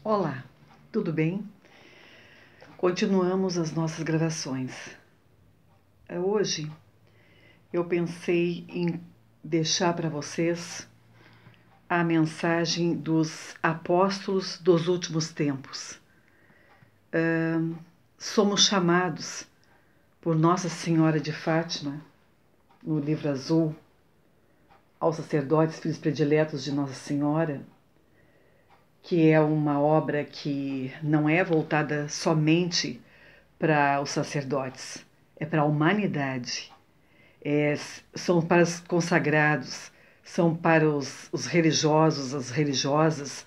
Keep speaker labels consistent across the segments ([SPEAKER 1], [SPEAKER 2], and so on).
[SPEAKER 1] Olá, tudo bem? Continuamos as nossas gravações. Hoje eu pensei em deixar para vocês a mensagem dos apóstolos dos últimos tempos. Somos chamados por Nossa Senhora de Fátima, no livro azul, aos sacerdotes, filhos prediletos de Nossa Senhora, que é uma obra que não é voltada somente para os sacerdotes, é para a humanidade, são para os consagrados, são para os religiosos, as religiosas.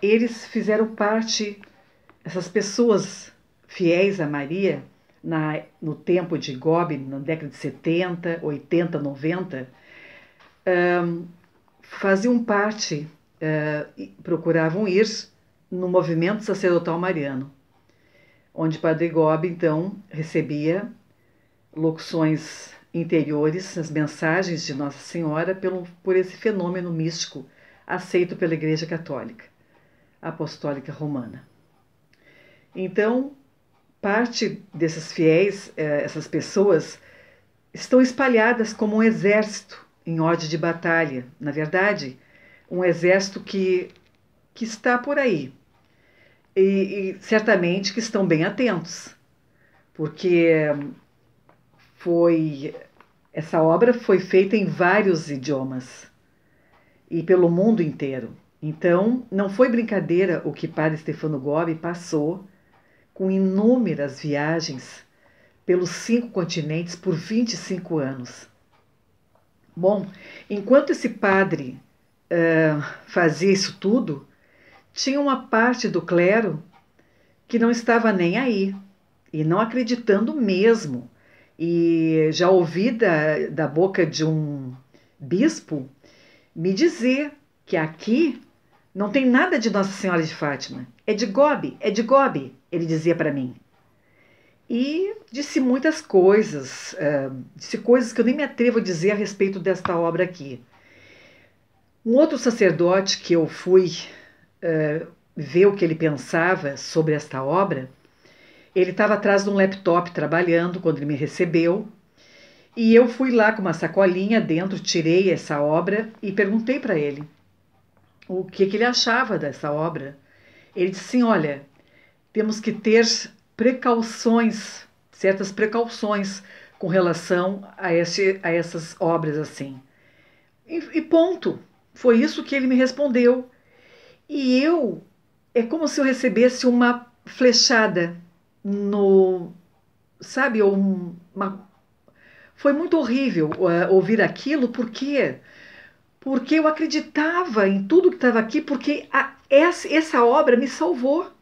[SPEAKER 1] Eles fizeram parte, essas pessoas fiéis a Maria, no tempo de Gobi, na década de 70, 80, 90, faziam parte, procuravam ir no movimento sacerdotal mariano, onde Padre Gobi, então, recebia locuções interiores, as mensagens de Nossa Senhora, por esse fenômeno místico aceito pela Igreja Católica Apostólica Romana. Então, parte desses fiéis, essas pessoas, estão espalhadas como um exército em ordem de batalha. Na verdade, um exército que está por aí. E certamente que estão bem atentos, porque essa obra foi feita em vários idiomas e pelo mundo inteiro. Então, não foi brincadeira o que Padre Stefano Gobi passou com inúmeras viagens pelos 5 continentes por 25 anos. Bom, enquanto esse padre fazia isso tudo, tinha uma parte do clero que não estava nem aí e não acreditando mesmo. E já ouvi da boca de um bispo me dizer que aqui não tem nada de Nossa Senhora de Fátima, é de Gobi, ele dizia para mim. E disse muitas coisas, disse coisas que eu nem me atrevo a dizer a respeito desta obra aqui. Um outro sacerdote que eu fui ver o que ele pensava sobre esta obra, ele estava atrás de um laptop trabalhando quando ele me recebeu, e eu fui lá com uma sacolinha dentro, tirei essa obra e perguntei para ele o que ele achava dessa obra. Ele disse assim: olha, temos que ter precauções, certas precauções com relação a essas obras assim. E ponto. Foi isso que ele me respondeu. E é como se eu recebesse uma flechada no, sabe, foi muito horrível ouvir aquilo, porque eu acreditava em tudo que estava aqui, porque essa obra me salvou.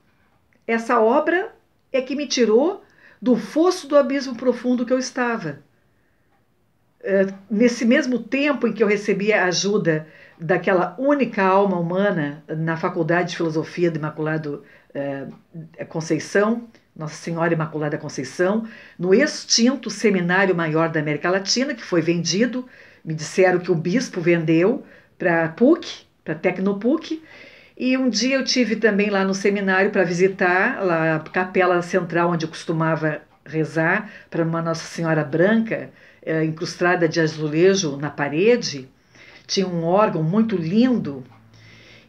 [SPEAKER 1] Essa obra é que me tirou do fosso do abismo profundo que eu estava. Nesse mesmo tempo em que eu recebia a ajuda daquela única alma humana na Faculdade de Filosofia do Imaculado Conceição, Nossa Senhora Imaculada Conceição, no extinto Seminário Maior da América Latina, que foi vendido, me disseram que o bispo vendeu para a PUC, para a Tecnopuc, e um dia eu tive também lá no seminário para visitar lá a capela central onde eu costumava rezar para uma Nossa Senhora branca, incrustada de azulejo na parede. Tinha um órgão muito lindo.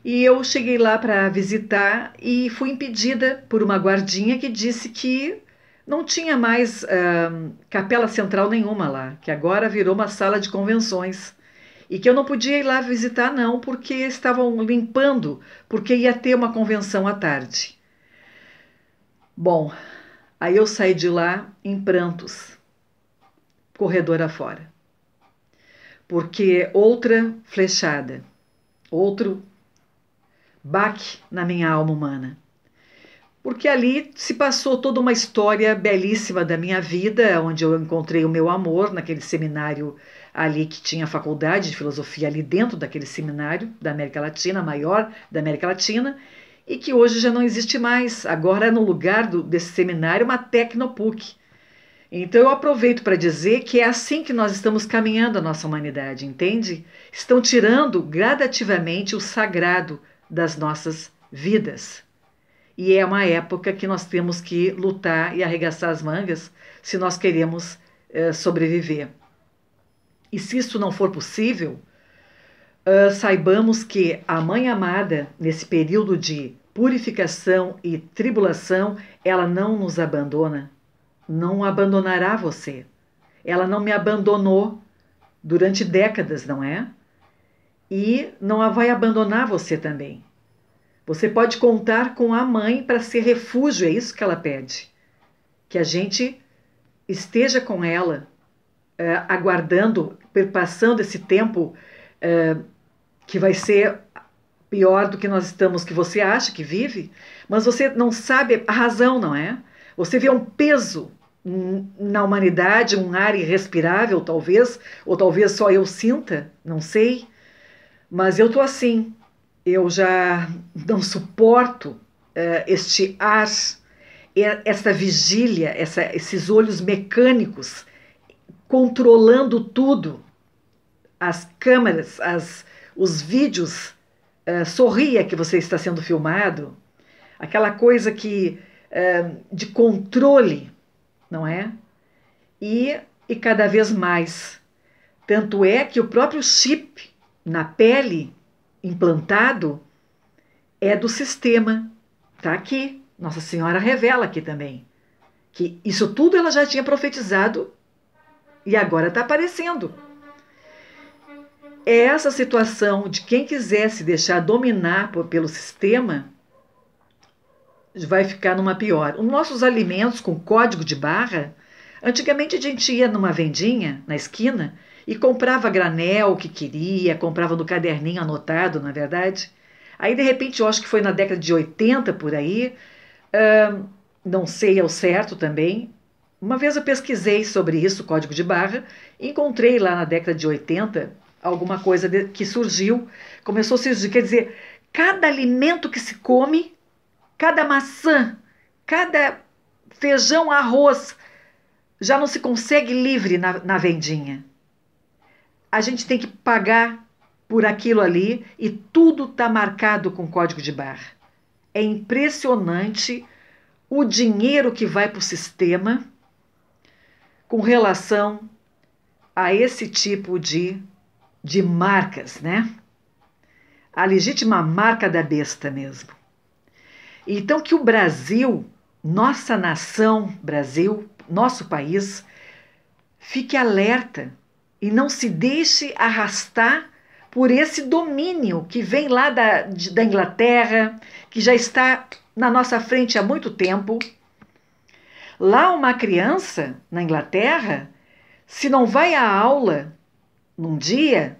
[SPEAKER 1] E eu cheguei lá para visitar e fui impedida por uma guardinha que disse que não tinha mais capela central nenhuma lá, que agora virou uma sala de convenções. E que eu não podia ir lá visitar não, porque estavam limpando, porque ia ter uma convenção à tarde. Bom, aí eu saí de lá em prantos, corredor afora. Porque outra flechada, outro baque na minha alma humana. Porque ali se passou toda uma história belíssima da minha vida, onde eu encontrei o meu amor naquele seminário ali que tinha a faculdade de filosofia ali dentro daquele seminário da América Latina, maior da América Latina, e que hoje já não existe mais. Agora, no lugar desse seminário, uma Tecnopuc. Então eu aproveito para dizer que é assim que nós estamos caminhando a nossa humanidade, entende? Estão tirando gradativamente o sagrado das nossas vidas. e é uma época que nós temos que lutar e arregaçar as mangas se nós queremos sobreviver. E se isso não for possível, saibamos que a Mãe Amada, nesse período de purificação e tribulação, ela não nos abandona, não abandonará você. Ela não me abandonou durante décadas, não é? E não vai abandonar você também. Você pode contar com a mãe para ser refúgio, é isso que ela pede. Que a gente esteja com ela, aguardando, perpassando esse tempo que vai ser pior do que nós estamos, que você acha que vive, mas você não sabe a razão, não é? Você vê um peso na humanidade, um ar irrespirável, talvez, ou talvez só eu sinta, não sei, mas eu tô assim. Eu já não suporto este ar, essa vigília, esses olhos mecânicos controlando tudo, as câmeras, os vídeos. Sorria que você está sendo filmado, aquela coisa de controle, não é? E cada vez mais. Tanto é que o próprio chip na pele implantado é do sistema. Está aqui. Nossa Senhora revela aqui também. Que isso tudo ela já tinha profetizado e agora está aparecendo. É essa situação de quem quiser se deixar dominar pelo sistema vai ficar numa pior. Os nossos alimentos com código de barra, antigamente a gente ia numa vendinha na esquina e comprava granel que queria, comprava no caderninho anotado, na verdade. Aí, de repente, eu acho que foi na década de 80 por aí, não sei ao certo também. Uma vez eu pesquisei sobre isso, código de barra, e encontrei lá na década de 80 alguma coisa que surgiu, começou a surgir, quer dizer, cada alimento que se come, cada maçã, cada feijão, arroz, já não se consegue livre na vendinha. A gente tem que pagar por aquilo ali e tudo está marcado com código de barra. É impressionante o dinheiro que vai para o sistema com relação a esse tipo de marcas, né? A legítima marca da besta mesmo. Então que o Brasil, nossa nação, Brasil, nosso país, fique alerta e não se deixe arrastar por esse domínio que vem lá da Inglaterra, que já está na nossa frente há muito tempo. Lá uma criança, na Inglaterra, se não vai à aula num dia,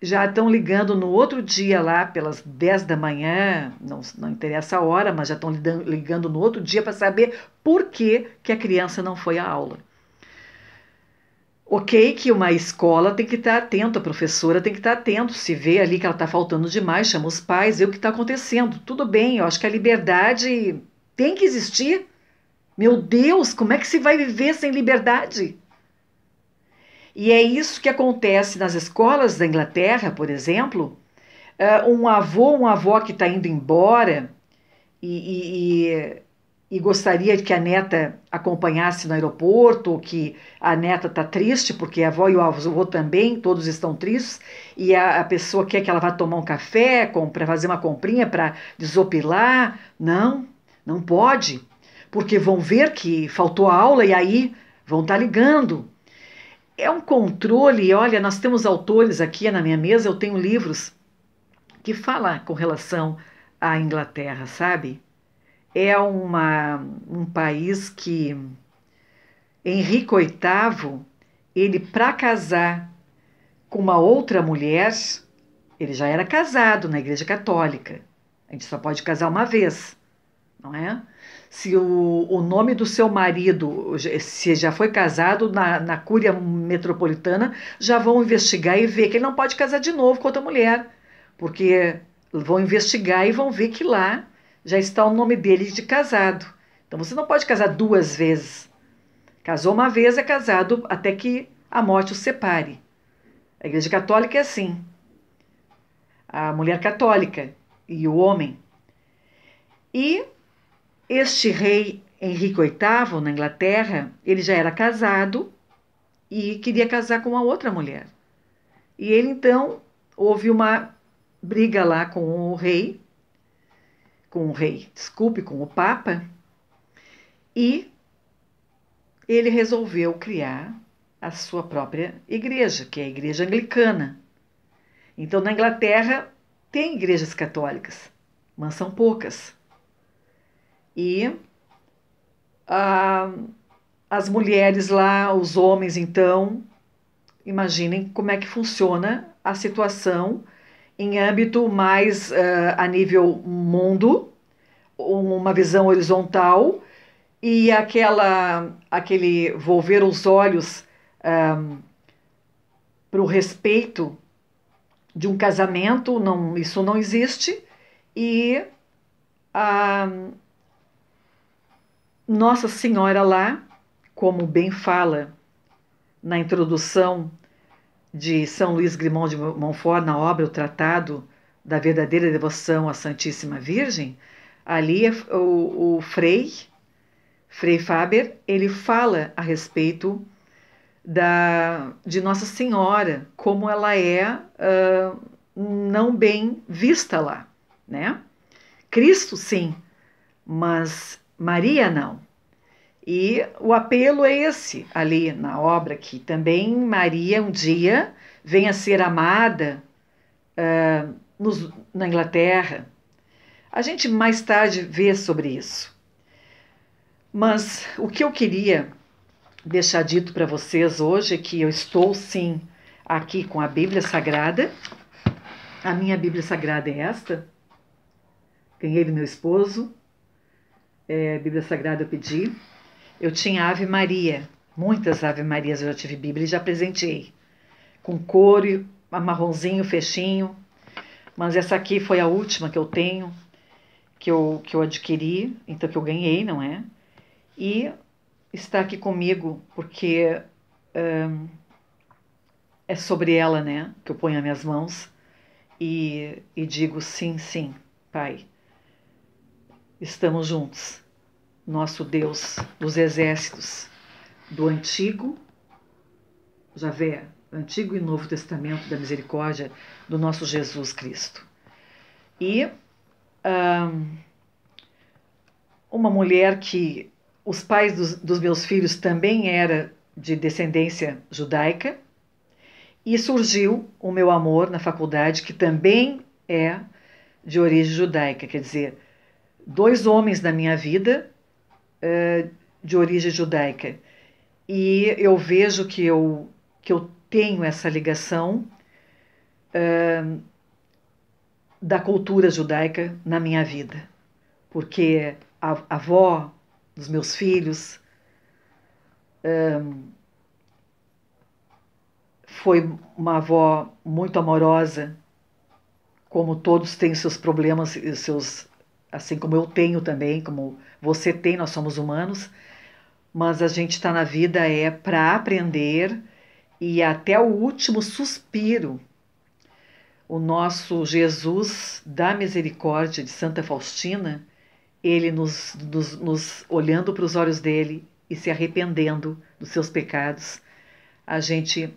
[SPEAKER 1] já estão ligando no outro dia lá pelas 10 da manhã, não interessa a hora, mas já estão ligando no outro dia para saber por que a criança não foi à aula. Ok que uma escola tem que estar atento, a professora tem que estar atento, se vê ali que ela está faltando demais, chama os pais, vê o que está acontecendo. Tudo bem, eu acho que a liberdade tem que existir. Meu Deus, como é que se vai viver sem liberdade? E é isso que acontece nas escolas da Inglaterra, por exemplo. Um avô, uma avó que está indo embora e gostaria que a neta acompanhasse no aeroporto, ou que a neta está triste, porque a avó e o avô também, todos estão tristes, e a pessoa quer que ela vá tomar um café, para fazer uma comprinha, para desopilar. Não, não pode, porque vão ver que faltou aula e aí vão estar ligando. É um controle, olha, nós temos autores aqui na minha mesa, eu tenho livros que falam com relação à Inglaterra, sabe? É um país que Henrique VIII, ele para casar com uma outra mulher, ele já era casado na Igreja Católica. A gente só pode casar uma vez, não é? Se o nome do seu marido, se já foi casado na Cúria Metropolitana, já vão investigar e ver que ele não pode casar de novo com outra mulher, porque vão investigar e vão ver que lá já está o nome dele de casado. Então você não pode casar duas vezes. Casou uma vez, é casado até que a morte o separe. A Igreja Católica é assim. A mulher católica e o homem. E este rei Henrique VIII, na Inglaterra, ele já era casado e queria casar com uma outra mulher. E ele então houve uma briga lá com com o Papa, e ele resolveu criar a sua própria igreja, que é a Igreja Anglicana. Então, na Inglaterra, tem igrejas católicas, mas são poucas. E as mulheres lá, os homens, então, imaginem como é que funciona a situação em âmbito mais a nível mundo, uma visão horizontal, e aquele volver os olhos para o respeito de um casamento, não, isso não existe, e a Nossa Senhora lá, como bem fala na introdução de São Luís Grimond de Montfort, na obra O Tratado da Verdadeira Devoção à Santíssima Virgem, ali o Frei Faber, ele fala a respeito de Nossa Senhora, como ela é não bem vista lá, né? Cristo, sim, mas Maria não. E o apelo é esse ali na obra, que também Maria um dia venha a ser amada na Inglaterra. A gente mais tarde vê sobre isso. Mas o que eu queria deixar dito para vocês hoje é que eu estou sim aqui com a Bíblia Sagrada. A minha Bíblia Sagrada é esta. Ganhei do meu esposo. A Bíblia Sagrada eu pedi. Eu tinha Ave Maria, muitas Ave Marias eu já tive Bíblia e já presenteei, com couro, marronzinho, fechinho, mas essa aqui foi a última que eu tenho, que eu adquiri, então que eu ganhei, não é? E está aqui comigo porque é sobre ela, né, que eu ponho as minhas mãos e digo sim, sim, Pai, estamos juntos. Nosso Deus dos exércitos, do Antigo, Javé, Antigo e Novo Testamento da Misericórdia do nosso Jesus Cristo. E uma mulher que os pais dos meus filhos também eram de descendência judaica, e surgiu o meu amor na faculdade, que também é de origem judaica, quer dizer, 2 homens na minha vida de origem judaica. E eu vejo que eu tenho essa ligação da cultura judaica na minha vida, porque a avó dos meus filhos foi uma avó muito amorosa, como todos têm seus problemas, assim como eu tenho também, como você tem, nós somos humanos, mas a gente está na vida para aprender e até o último suspiro. O nosso Jesus da Misericórdia de Santa Faustina, ele nos olhando para os olhos dele e se arrependendo dos seus pecados, a gente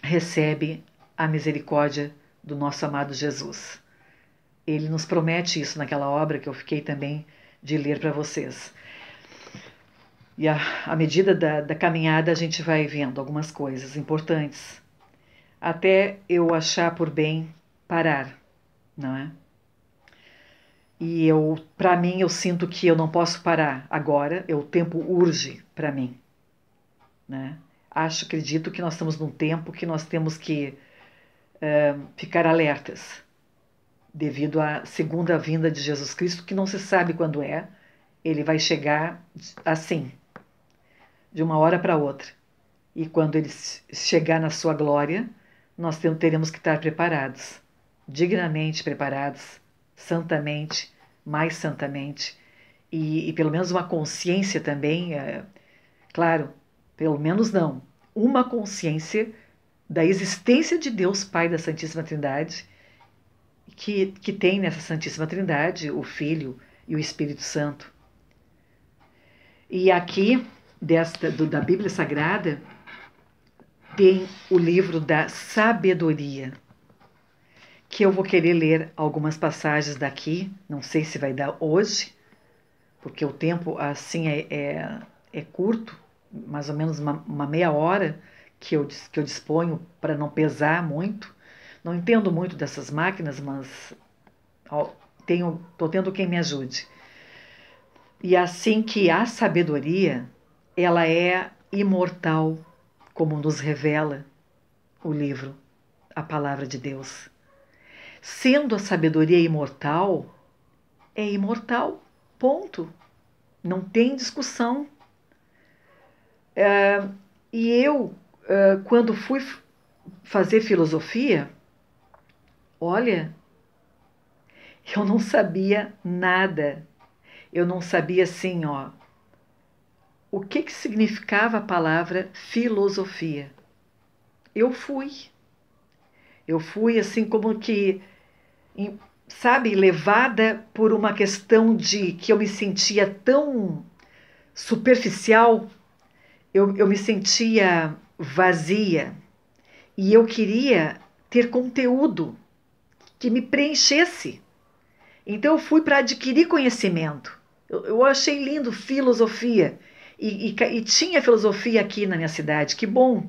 [SPEAKER 1] recebe a misericórdia do nosso amado Jesus. Ele nos promete isso naquela obra que eu fiquei também de ler para vocês. E à medida da caminhada a gente vai vendo algumas coisas importantes, até eu achar por bem parar, não é? E para mim, eu sinto que eu não posso parar agora, o tempo urge para mim, né? Acredito que nós estamos num tempo que nós temos que ficar alertas, devido à segunda vinda de Jesus Cristo, que não se sabe quando é. Ele vai chegar assim, de uma hora para outra. E quando ele chegar na sua glória, nós teremos que estar preparados, dignamente preparados, santamente, mais santamente, e pelo menos uma consciência também, claro, pelo menos não, uma consciência da existência de Deus Pai da Santíssima Trindade, que tem nessa Santíssima Trindade o Filho e o Espírito Santo. E aqui, da Bíblia Sagrada, tem o livro da sabedoria, que eu vou querer ler algumas passagens daqui, não sei se vai dar hoje, porque o tempo assim é curto, mais ou menos uma meia hora que eu disponho para não pesar muito. Não entendo muito dessas máquinas, mas estou tendo quem me ajude. E assim que a sabedoria, ela é imortal, como nos revela o livro, a palavra de Deus. Sendo a sabedoria imortal, é imortal, ponto. Não tem discussão. E eu, quando fui fazer filosofia, olha, eu não sabia nada. Eu não sabia assim, o que significava a palavra filosofia. Eu fui assim como que, sabe, levada por uma questão de que eu me sentia tão superficial, eu me sentia vazia e eu queria ter conteúdo que me preenchesse. Então eu fui para adquirir conhecimento. Eu achei lindo filosofia e tinha filosofia aqui na minha cidade, que bom.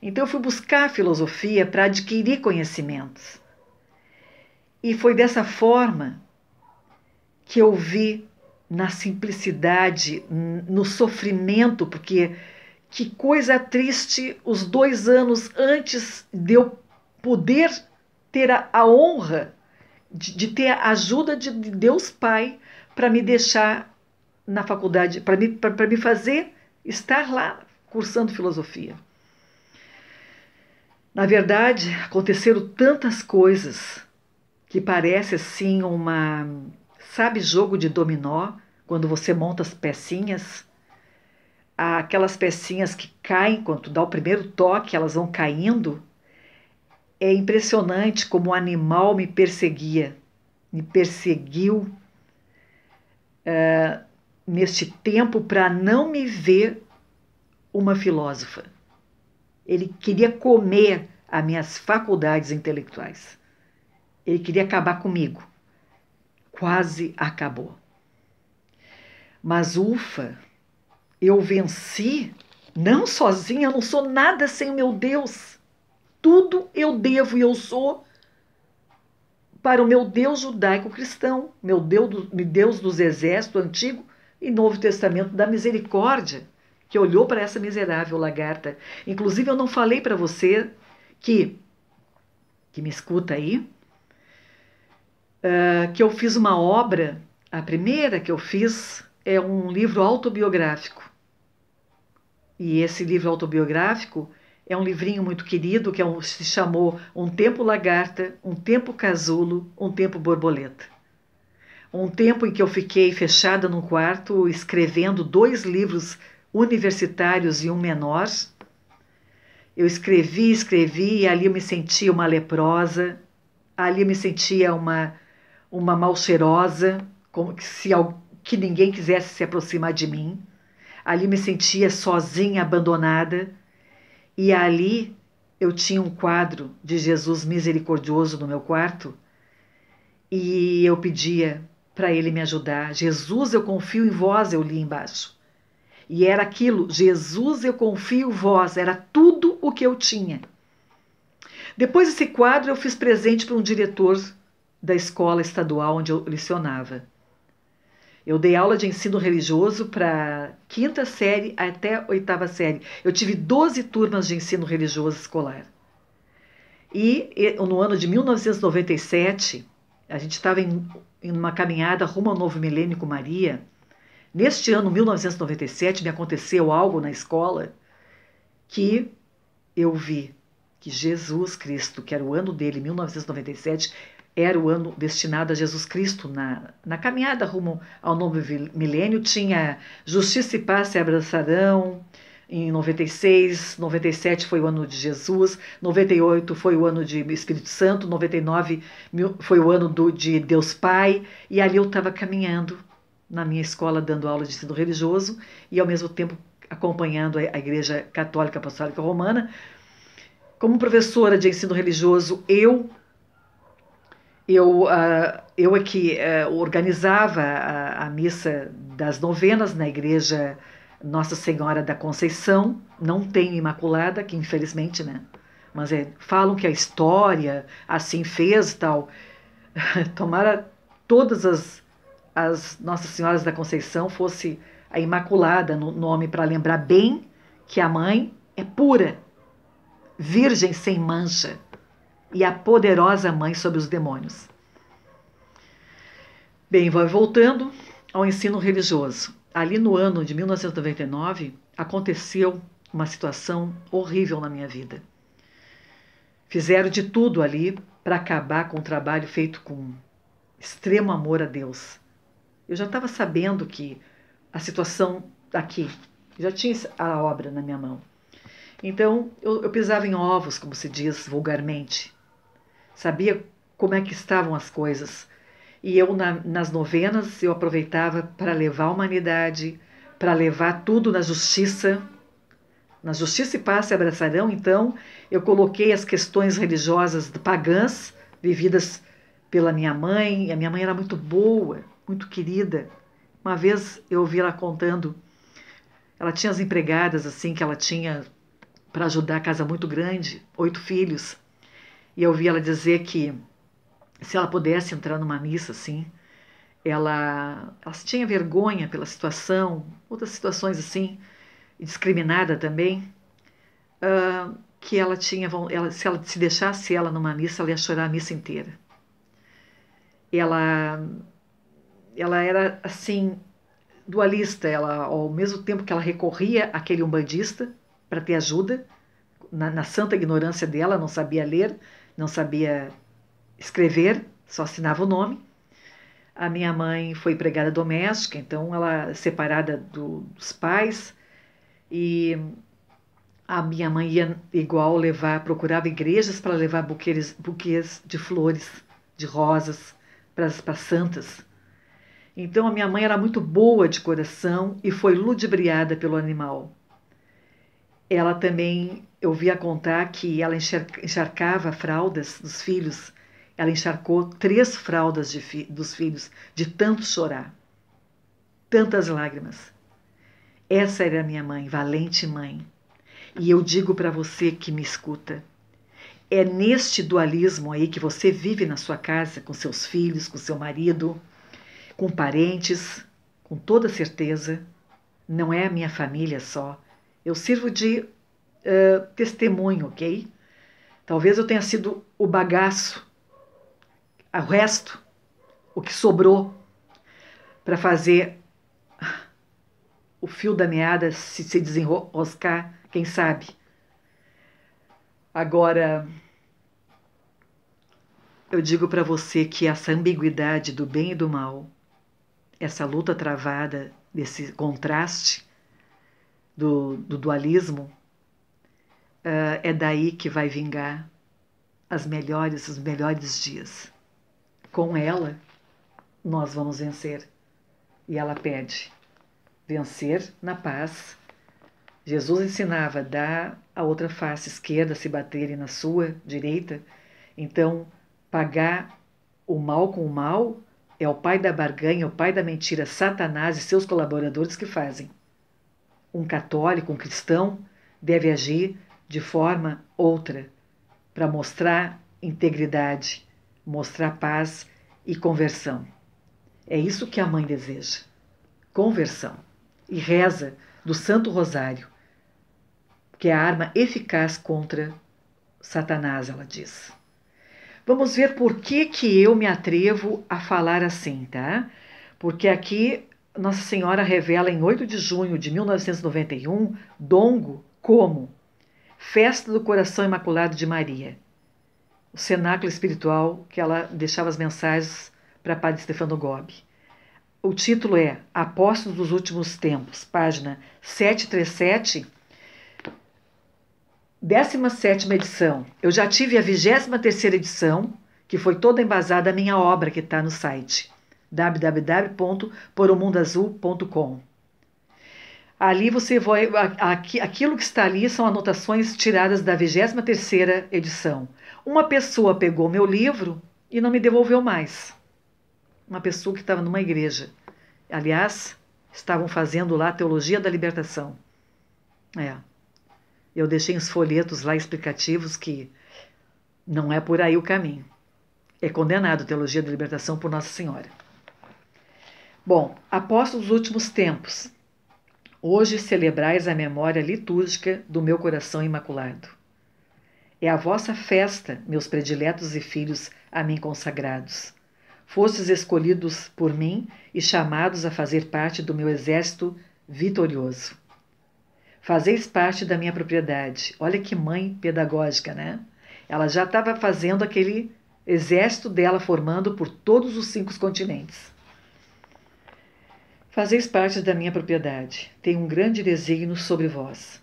[SPEAKER 1] Então eu fui buscar filosofia para adquirir conhecimentos. E foi dessa forma que eu vi na simplicidade, no sofrimento, porque que coisa triste os 2 anos antes de eu poder ter a honra de ter a ajuda de Deus Pai para me deixar na faculdade, para me fazer estar lá cursando filosofia. Na verdade, aconteceram tantas coisas que parece assim sabe, jogo de dominó, quando você monta as pecinhas, aquelas pecinhas que caem quando tu dá o primeiro toque, elas vão caindo. É impressionante como o animal me perseguiu neste tempo para não me ver uma filósofa. Ele queria comer as minhas faculdades intelectuais. Ele queria acabar comigo. Quase acabou. Mas ufa, eu venci, não sozinha, eu não sou nada sem o meu Deus. Tudo eu devo e eu sou para o meu Deus judaico-cristão, meu Deus dos exércitos, Antigo e Novo Testamento, da misericórdia, que olhou para essa miserável lagarta. Inclusive, eu não falei para você que me escuta aí, que eu fiz uma obra, a primeira que eu fiz é um livro autobiográfico. E esse livro autobiográfico é um livrinho muito querido, que se chamou Um Tempo Lagarta, Um Tempo Casulo, Um Tempo Borboleta. Um tempo em que eu fiquei fechada num quarto escrevendo 2 livros universitários e um menor. Eu escrevi, e ali eu me sentia uma leprosa, ali eu me sentia uma mal cheirosa, como que ninguém quisesse se aproximar de mim. Ali eu me sentia sozinha, abandonada. E ali eu tinha um quadro de Jesus misericordioso no meu quarto e eu pedia para ele me ajudar. Jesus, eu confio em vós, eu li embaixo. E era aquilo, Jesus, eu confio em vós, era tudo o que eu tinha. Depois desse quadro eu fiz presente para um diretor da escola estadual onde eu lecionava. Eu dei aula de ensino religioso para 5ª série até 8ª série. Eu tive 12 turmas de ensino religioso escolar. E no ano de 1997, a gente estava em uma caminhada rumo ao novo milênio com Maria. Neste ano, 1997, me aconteceu algo na escola que eu vi que Jesus Cristo, que era o ano dele, 1997, era o ano destinado a Jesus Cristo. Na caminhada rumo ao novo milênio, tinha justiça e paz se abraçarão, em 96, 97 foi o ano de Jesus, 98 foi o ano de Espírito Santo, 99 foi o ano de Deus Pai, e ali eu estava caminhando na minha escola dando aula de ensino religioso e ao mesmo tempo acompanhando a Igreja Católica Apostólica Romana. Como professora de ensino religioso, eu é que organizava a missa das novenas na igreja Nossa Senhora da Conceição. Não tem Imaculada, que infelizmente, né? Mas falam que a história assim fez e tal. Tomara todas as Nossas Senhoras da Conceição fosse a Imaculada no nome, para lembrar bem que a mãe é pura, virgem sem mancha, e a poderosa mãe sobre os demônios. Bem, voltando ao ensino religioso. Ali no ano de 1999, aconteceu uma situação horrível na minha vida. Fizeram de tudo ali para acabar com o trabalho feito com extremo amor a Deus. Eu já estava sabendo que a situação aqui, já tinha a obra na minha mão. Então, eu pisava em ovos, como se diz vulgarmente. Sabia como é que estavam as coisas. E eu, nas novenas, eu aproveitava para levar a humanidade, para levar tudo na justiça. Na justiça e paz se abraçarão, então, eu coloquei as questões religiosas pagãs, vividas pela minha mãe. A minha mãe era muito boa, muito querida. Uma vez eu ouvi ela contando, ela tinha as empregadas, assim, que ela tinha para ajudar a casa muito grande, 8 filhos. E eu ouvi ela dizer que se ela pudesse entrar numa missa assim, ela tinha vergonha pela situação, outras situações assim, discriminada também, que ela tinha, se ela se deixasse ela numa missa, ela ia chorar a missa inteira. Ela era assim dualista, ela, ao mesmo tempo que ela recorria àquele umbandista para ter ajuda, na santa ignorância dela, não sabia ler, não sabia escrever, só assinava o nome. A minha mãe foi empregada doméstica, então ela separada dos pais, e a minha mãe ia igual procurava igrejas para levar buquês de flores, de rosas para as santas. Então a minha mãe era muito boa de coração e foi ludibriada pelo animal. Ela também, eu via contar que ela encharcava fraldas dos filhos. Ela encharcou 3 fraldas dos filhos, de tanto chorar. Tantas lágrimas. Essa era a minha mãe, valente mãe. E eu digo para você que me escuta, é neste dualismo aí que você vive na sua casa, com seus filhos, com seu marido, com parentes, com toda certeza. Não é a minha família só. Eu sirvo de testemunho, ok? Talvez eu tenha sido o bagaço, o resto, o que sobrou para fazer o fio da meada se desenroscar, quem sabe. Agora, eu digo para você que essa ambiguidade do bem e do mal, essa luta travada, desse contraste do dualismo, é daí que vai vingar os melhores dias. Com ela, nós vamos vencer. E ela pede vencer na paz. Jesus ensinava, dá a outra face esquerda se baterem na sua direita. Então, pagar o mal com o mal é o pai da barganha, o pai da mentira, Satanás e seus colaboradores que fazem. Um católico, um cristão, deve agir de forma outra, para mostrar integridade, mostrar paz e conversão. É isso que a mãe deseja, conversão. E reza do Santo Rosário, que é a arma eficaz contra Satanás, ela diz. Vamos ver por que eu me atrevo a falar assim, tá? Porque aqui Nossa Senhora revela em 8 de junho de 1991, Dongo como Festa do Coração Imaculado de Maria, o cenáculo espiritual que ela deixava as mensagens para Padre Stefano Gobbi. O título é Apóstolos dos Últimos Tempos, página 737, 17ª edição. Eu já tive a 23ª edição, que foi toda embasada a minha obra, que está no site www.poromundoazul.com. Ali você vai... Aquilo que está ali são anotações tiradas da 23ª edição. Uma pessoa pegou meu livro e não me devolveu mais. Uma pessoa que estava numa igreja. Aliás, estavam fazendo lá a Teologia da Libertação. Eu deixei uns folhetos lá explicativos que não é por aí o caminho. É condenado a Teologia da Libertação por Nossa Senhora. Bom, apóstolos dos últimos tempos. Hoje celebrais a memória litúrgica do meu coração imaculado. É a vossa festa, meus prediletos e filhos a mim consagrados. Fostes escolhidos por mim e chamados a fazer parte do meu exército vitorioso. Fazeis parte da minha propriedade. Olha que mãe pedagógica, né? Ela já estava fazendo aquele exército dela formando por todos os 5 continentes. Fazeis parte da minha propriedade. Tenho um grande desígnio sobre vós.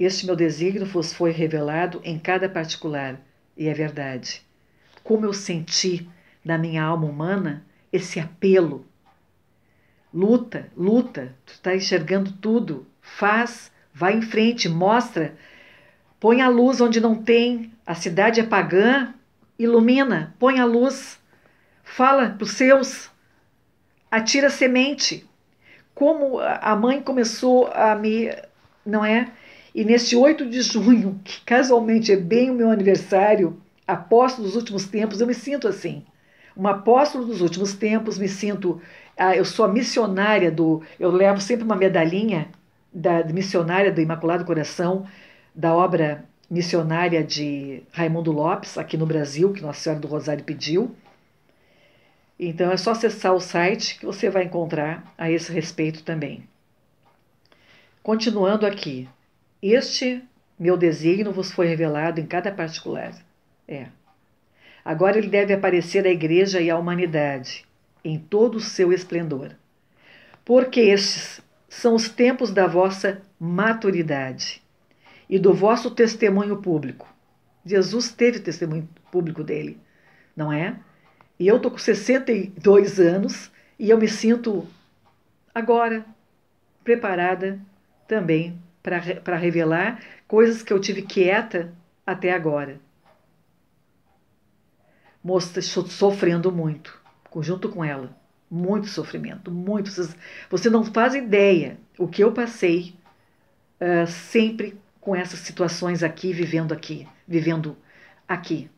[SPEAKER 1] Este meu desígnio vos foi revelado em cada particular, e é verdade. Como eu senti na minha alma humana esse apelo. Luta, luta, tu está enxergando tudo, faz, vai em frente, mostra, põe a luz onde não tem, a cidade é pagã, ilumina, põe a luz, fala para os seus, atira semente. Como a mãe começou a me, não é? E neste 8 de junho, que casualmente é bem o meu aniversário, apóstolo dos últimos tempos, eu me sinto assim. Uma apóstolo dos últimos tempos, me sinto, eu sou a missionária eu levo sempre uma medalhinha da missionária do Imaculado Coração, da obra missionária de Raimundo Lopes, aqui no Brasil, que Nossa Senhora do Rosário pediu. Então é só acessar o site que você vai encontrar a esse respeito também. Continuando aqui. Este meu desígnio vos foi revelado em cada particular. Agora ele deve aparecer à Igreja e à humanidade, em todo o seu esplendor. Porque estes são os tempos da vossa maturidade e do vosso testemunho público. Jesus teve testemunho público dele, não é? E eu estou com 62 anos e eu me sinto agora preparada também para revelar coisas que eu tive quieta até agora. Sofrendo muito, junto com ela. Muito sofrimento, muito. Você não faz ideia o que eu passei sempre com essas situações aqui, vivendo aqui.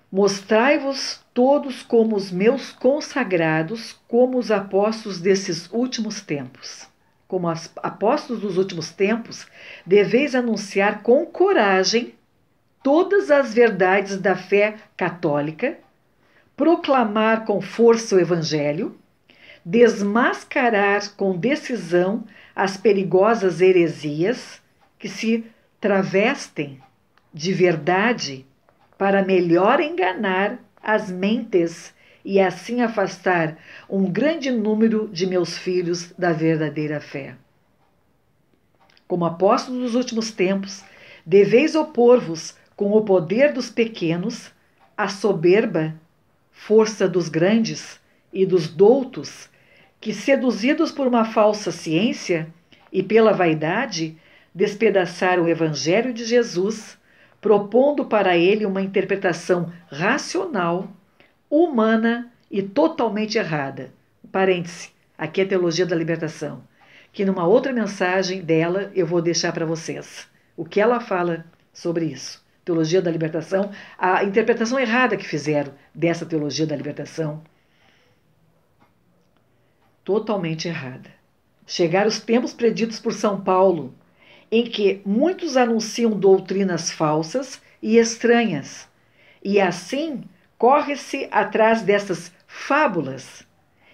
[SPEAKER 1] Mostrai-vos todos como os meus consagrados, como os apóstolos desses últimos tempos. Como apóstolos dos últimos tempos, deveis anunciar com coragem todas as verdades da fé católica, proclamar com força o Evangelho, desmascarar com decisão as perigosas heresias que se travestem de verdade para melhor enganar as mentes e assim afastar um grande número de meus filhos da verdadeira fé. Como apóstolos dos últimos tempos, deveis opor-vos com o poder dos pequenos à soberba força dos grandes e dos doutos, que, seduzidos por uma falsa ciência e pela vaidade, despedaçaram o Evangelho de Jesus, propondo para ele uma interpretação racional, humana e totalmente errada. Parêntese, aqui é a Teologia da Libertação, que numa outra mensagem dela eu vou deixar para vocês o que ela fala sobre isso. Teologia da Libertação, a interpretação errada que fizeram dessa Teologia da Libertação, totalmente errada. Chegaram os tempos preditos por São Paulo, em que muitos anunciam doutrinas falsas e estranhas, e assim corre-se atrás dessas fábulas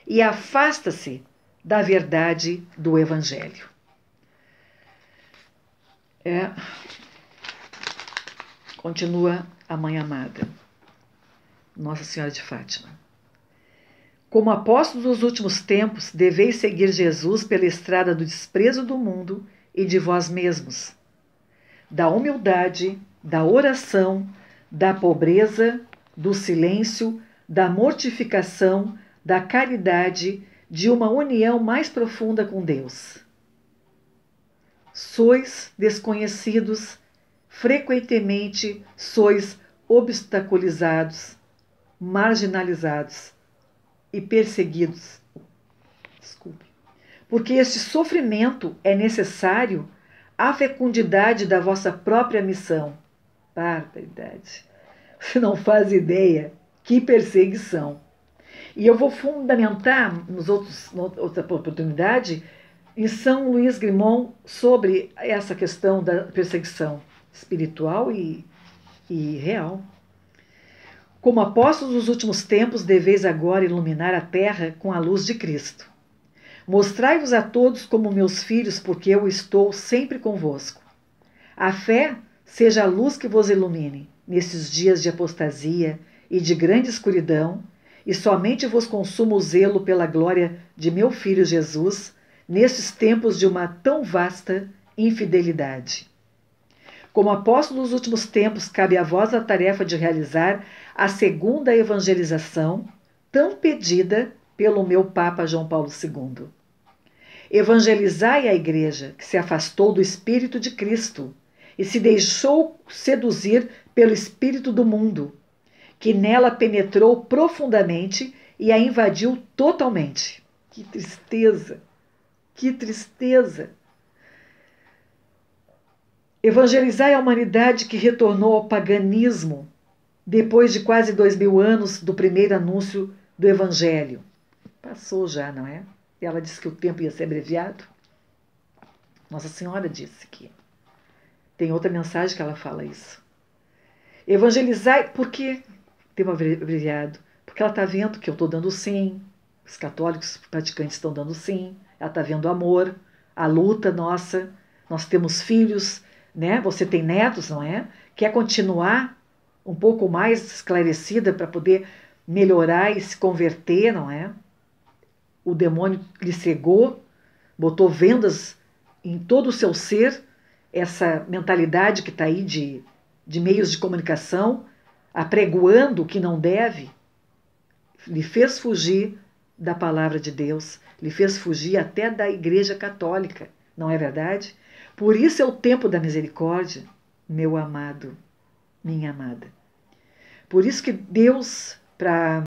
[SPEAKER 1] e afasta-se da verdade do Evangelho. Continua a Mãe Amada, Nossa Senhora de Fátima. Como apóstolos dos últimos tempos, deveis seguir Jesus pela estrada do desprezo do mundo e de vós mesmos. da humildade, da oração, da pobreza, do silêncio, da mortificação, da caridade, de uma união mais profunda com Deus. Sois desconhecidos, frequentemente sois obstaculizados, marginalizados e perseguidos. Desculpe. Porque este sofrimento é necessário à fecundidade da vossa própria missão. Barbaridade. Você não faz ideia que perseguição. E eu vou fundamentar outra oportunidade em São Luís Grimond sobre essa questão da perseguição espiritual e real. Como apóstolos dos últimos tempos, deveis agora iluminar a terra com a luz de Cristo. Mostrai-vos a todos como meus filhos, porque eu estou sempre convosco. A fé seja a luz que vos ilumine nesses dias de apostasia e de grande escuridão, e somente vos consuma o zelo pela glória de meu Filho Jesus, nesses tempos de uma tão vasta infidelidade. Como apóstolos dos últimos tempos, cabe a vós a tarefa de realizar a segunda evangelização, tão pedida pelo meu Papa João Paulo II. Evangelizai a Igreja, que se afastou do Espírito de Cristo e se deixou seduzir pelo espírito do mundo, que nela penetrou profundamente e a invadiu totalmente. Que tristeza! Que tristeza! Evangelizai a humanidade que retornou ao paganismo depois de quase 2000 anos do primeiro anúncio do Evangelho. Passou já, não é? E ela disse que o tempo ia ser abreviado. Nossa Senhora disse que. Tem outra mensagem que ela fala isso. Evangelizai, por que tempo abreviado? Porque ela está vendo que eu estou dando sim, os católicos praticantes estão dando sim, ela está vendo o amor, a luta nossa, nós temos filhos, né? Você tem netos, não é? Quer continuar um pouco mais esclarecida para poder melhorar e se converter, não é? O demônio lhe cegou, botou vendas em todo o seu ser, essa mentalidade que está aí de meios de comunicação, apregoando o que não deve, lhe fez fugir da palavra de Deus, lhe fez fugir até da Igreja Católica, não é verdade? Por isso é o tempo da misericórdia, meu amado, minha amada. Por isso que Deus, para